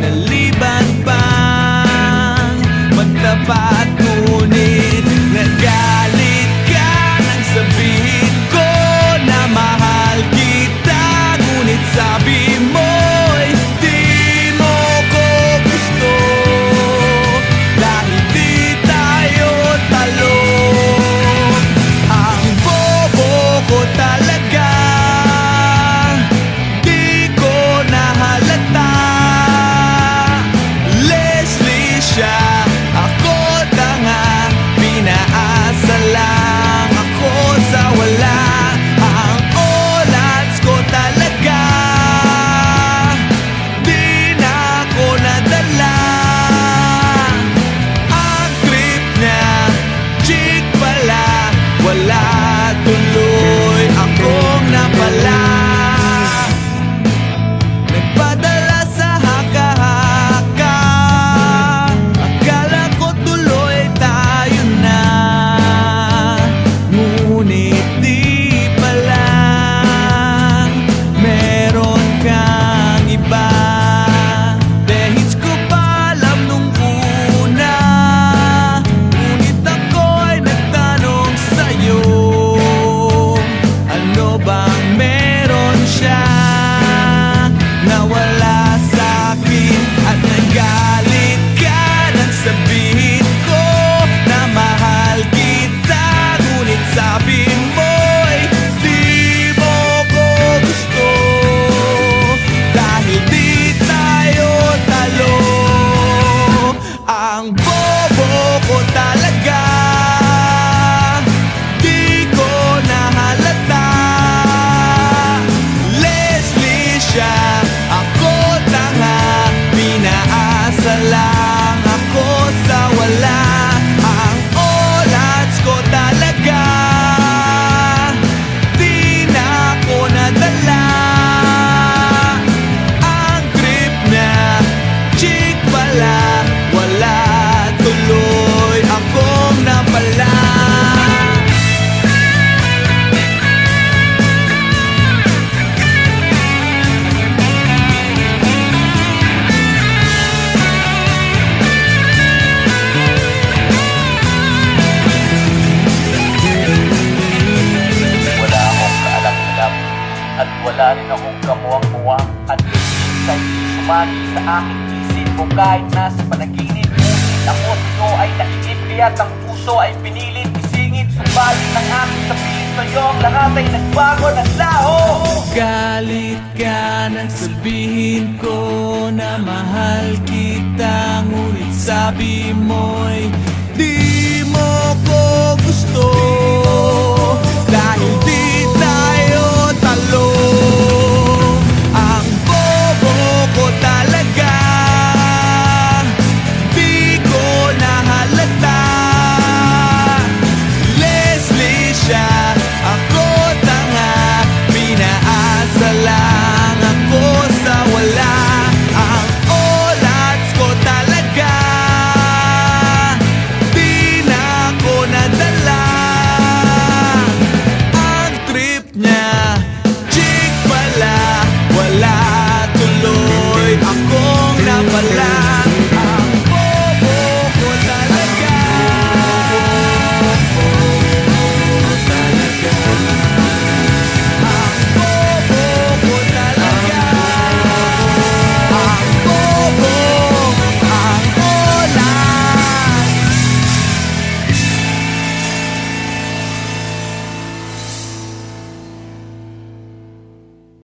pinaliban pang magtapat. Ngunit nagalit ka nang sabihin ko na mahal kita. Ngunit sabi mo'y di mo ko gusto, dahil di tayo talo. Ang bobo ko talaga, di ko nahalata. Leslie siya, ako tanga, pinaasa lang ako sa wala. Ang oras ko talaga, di na ako nadala. Ang trip niya, chick pala, wala tuloy akong napala. Nagpadala sa haka-haka, akala ko tuloy tayo na. Ngunit di pala, meron kang iba. Dehis ko pa alam nung una, ngunit ako'y nagtanong sa'yo, ano bang meron siya na wala sa'kin? At nagalit ka nang sabihin ko na mahal kita. Ngunit sabi mo'y di mo ko gusto, dahil di tayo talo. Ang bobo ko talaga, di ko nahalata. Leslie siya, ako tanga, pinaasa lang ako sa wala. Ang oras ko talaga, di na ako nadala. Ang trip niya, chick pala, wala tuloy akong napala. Wala akong kaalam-alam at wala rin akong kamuwang-muwang. At minsan sumagi sa aking isip ko kahit nasa panaginip. Ngunit ako sa'yo ay nainip, kaya't ang puso ay pinilit isingit. Subalit ng aking sabihin sa'yo, ang lahat ay nagbago ng laho. Galit ka nang sabihin ko na mahal kita. Ngunit sabi mo'y di mo ko gusto, dahil di tayo talo. Ang bobo ko talaga, di ko nahalata. Leslie siya, ako tanga, pinaasa lang ako sa wala. Ang oras ko talaga, di na ako nadala. Ang trip niya, chick pala, wala tuloy akong napala.